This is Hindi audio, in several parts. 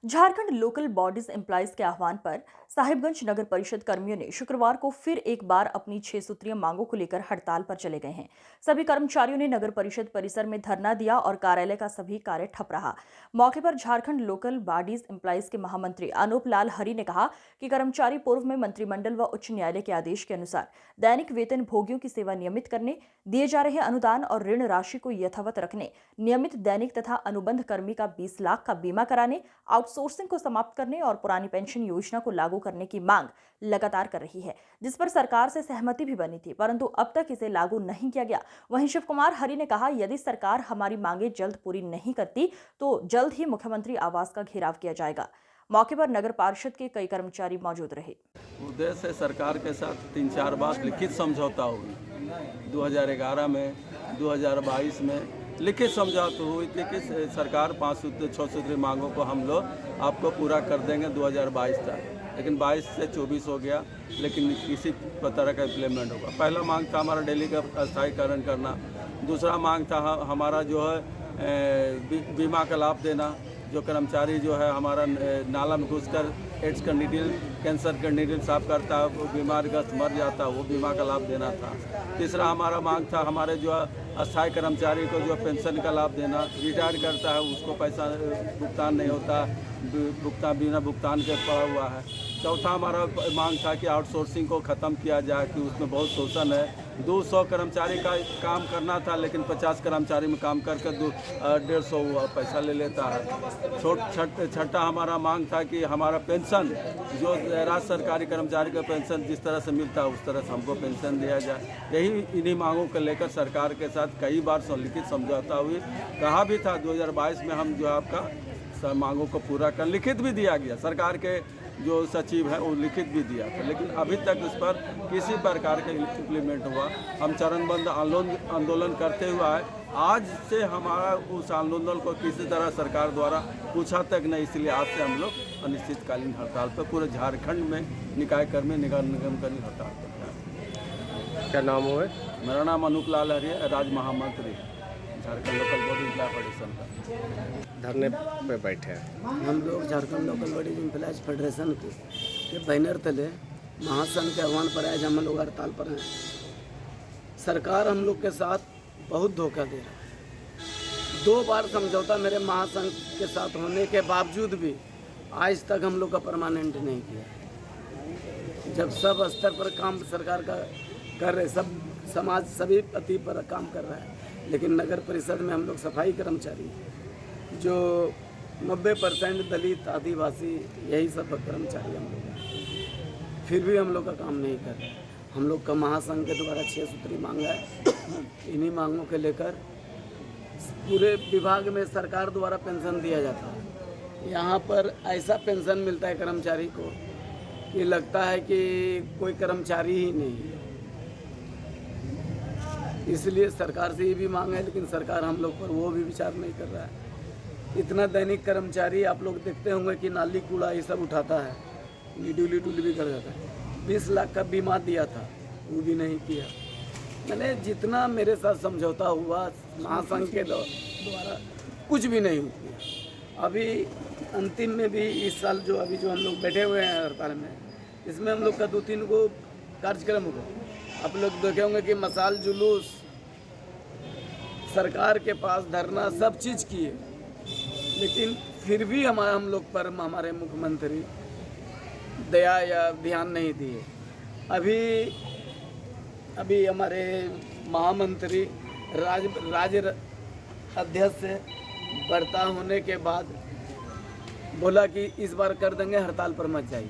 झारखंड लोकल बॉडीज एम्प्लॉइज के आह्वान पर साहिबगंज नगर परिषद कर्मियों ने शुक्रवार को फिर एक बार अपनी 6 सूत्रीय मांगों को लेकर हड़ताल पर चले गए हैं। सभी कर्मचारियों ने नगर परिषद परिसर में धरना दिया और कार्यालय का सभी कार्य ठप रहा। मौके पर झारखंड लोकल बॉडीज एम्प्लॉइज के महामंत्री अनूप लाल हरी ने कहा कि कर्मचारी पूर्व में मंत्रिमंडल व उच्च न्यायालय के आदेश के अनुसार दैनिक वेतन भोगियों की सेवा नियमित करने, दिए जा रहे अनुदान और ऋण राशि को यथावत रखने, नियमित दैनिक तथा अनुबंध कर्मी का 20 लाख का बीमा कराने, आउटसोर्सिंग को समाप्त करने और पुरानी पेंशन योजना को लागू करने की मांग लगातार कर रही है, जिस पर सरकार से सहमति भी बनी थी, परंतु अब तक इसे लागू नहीं किया गया। वहीं शिव कुमार हरि ने कहा, यदि सरकार हमारी मांगे जल्द पूरी नहीं करती तो जल्द ही मुख्यमंत्री आवास का घेराव किया जाएगा। मौके पर नगर पार्षद के कई कर्मचारी मौजूद रहे। उद्देश्य है सरकार के साथ 3-4 बार लिखित समझौता हुई। 2011 में, 2022 में लिखित समझौता हुई थी कि सरकार 5-6 सूत्री मांगों को हम लोग आपको पूरा कर देंगे 2022 तक, लेकिन 22 से 24 हो गया, लेकिन किसी तरह का इम्प्लीमेंट होगा। पहला मांग था हमारा डेली का अस्थायीकरण करना, दूसरा मांग था हमारा जो है बीमा का लाभ देना, जो कर्मचारी जो है हमारा नाला में घुसकर एड्स का नीडल, कैंसर का नीडल साफ करता है, वो बीमारग्रस्त मर जाता है, वो बीमा का लाभ देना था। तीसरा हमारा मांग था हमारे जो अस्थायी कर्मचारी को जो पेंशन का लाभ देना, रिटायर करता है उसको पैसा भुगतान नहीं होता, बिना भुगतान के पड़ा हुआ है। चौथा हमारा मांग था कि आउटसोर्सिंग को ख़त्म किया जाए, कि उसमें बहुत शोषण है। 200 कर्मचारी का काम करना था, लेकिन 50 कर्मचारी में काम करके 150 पैसा ले लेता है। छठा हमारा मांग था कि हमारा पेंशन, जो राज्य सरकारी कर्मचारी का पेंशन जिस तरह से मिलता है उस तरह से हमको पेंशन दिया जाए। इन्हीं मांगों को लेकर सरकार के साथ कई बार लिखित समझौता हुई। कहा भी था 2022 में हम जो आपका मांगों को पूरा कर, लिखित भी दिया गया, सरकार के जो सचिव है वो लिखित भी दिया था, लेकिन अभी तक इस पर किसी प्रकार का इम्प्लीमेंट हुआ। हम चरणबद्ध आंदोलन करते हुए आए। आज से हमारा उस आंदोलन को किसी तरह सरकार द्वारा पूछा तक नहीं, इसलिए आज से हम लोग अनिश्चितकालीन हड़ताल पर पूरे झारखंड में निकाय कर्मी, निगम कर्मी हड़ताल पर। क्या नाम है? मेरा नाम अनूप लाल हरि है, राज्य महामंत्री Jharkhand local body employ federation का। धरने पे बैठे हैं हम लोग Jharkhand local bodies employees federation के बैनर तले महासंघ के आह्वान पर आज हम लोग हड़ताल पर हैं। सरकार हम लोग के साथ बहुत धोखा दे रहा है। 2 बार समझौता मेरे महासंघ के साथ होने के बावजूद भी आज तक हम लोग का परमानेंट नहीं किया। जब सब स्तर पर काम सरकार का कर रहे, सब समाज सभी पति पर काम कर रहा है, लेकिन नगर परिषद में हम लोग सफाई कर्मचारी जो 90% दलित, आदिवासी, यही सब कर्मचारी हम लोग हैं, फिर भी हम लोग का काम नहीं कर रहे। हम लोग का महासंघ के द्वारा 6 सूत्री मांग है। इन्हीं मांगों के लेकर पूरे विभाग में सरकार द्वारा पेंशन दिया जाता है। यहाँ पर ऐसा पेंशन मिलता है कर्मचारी को कि लगता है कि कोई कर्मचारी ही नहीं है। इसलिए सरकार से ये भी मांग है, लेकिन सरकार हम लोग पर वो भी विचार नहीं कर रहा है। इतना दैनिक कर्मचारी आप लोग देखते होंगे कि नाली कूड़ा ये सब उठाता है, नीडुली भी कर जाता है। 20 लाख का बीमा दिया था, वो भी नहीं किया। मैंने जितना मेरे साथ समझौता हुआ महासंघ के द्वारा कुछ भी नहीं किया। अभी अंतिम में भी इस साल जो हम लोग बैठे हुए हैं हड़ताल में, इसमें हम लोग का 2-3 गो कार्यक्रम हुआ। आप लोग देखे होंगे कि मसाल जुलूस, सरकार के पास धरना, सब चीज़ किए, लेकिन फिर भी हम लोग पर हमारे मुख्यमंत्री दया या ध्यान नहीं दिए। अभी हमारे महामंत्री राज्य अध्यक्ष से वार्ता होने के बाद बोला कि इस बार कर देंगे, हड़ताल पर मत जाइए।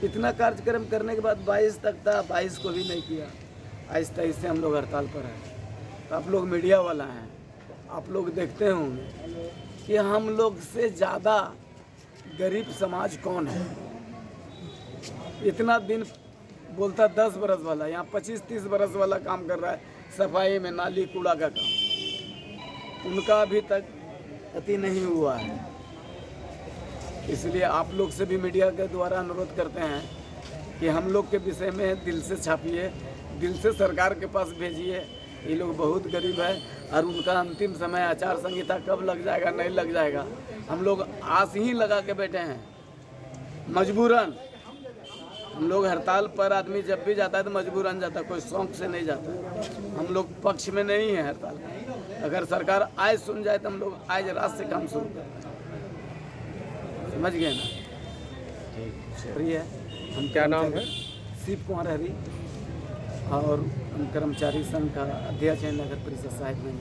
इतना कार्यक्रम करने के बाद 22 तक था, 22 को भी नहीं किया। 22 से हम लोग हड़ताल पर हैं। तो आप लोग मीडिया वाला हैं, आप लोग देखते होंगे कि हम लोग से ज़्यादा गरीब समाज कौन है। इतना दिन बोलता 10 बरस वाला, यहाँ 25-30 बरस वाला काम कर रहा है सफाई में, नाली कूड़ा का काम। उनका अभी तक अति नहीं हुआ है। इसलिए आप लोग से भी मीडिया के द्वारा अनुरोध करते हैं कि हम लोग के विषय में दिल से छापिए, दिल से सरकार के पास भेजिए। ये लोग बहुत गरीब है और उनका अंतिम समय आचार संहिता कब लग जाएगा नहीं लग जाएगा हम लोग आस ही लगा के बैठे हैं, मजबूरन। हम लोग हड़ताल पर, आदमी जब भी जाता है तो मजबूरन जाता है, कोई शौक से नहीं जाता। हम लोग पक्ष में नहीं है हड़ताल का। अगर सरकार आज सुन जाए तो हम लोग आज रात से काम शुरू करते हैं, समझ गए ना। शुक्रिया। हम क्या नाम है? शिव कुमार हरी, और हम कर्मचारी संघ का अध्यक्ष है नगर परिषद साहिबगंज।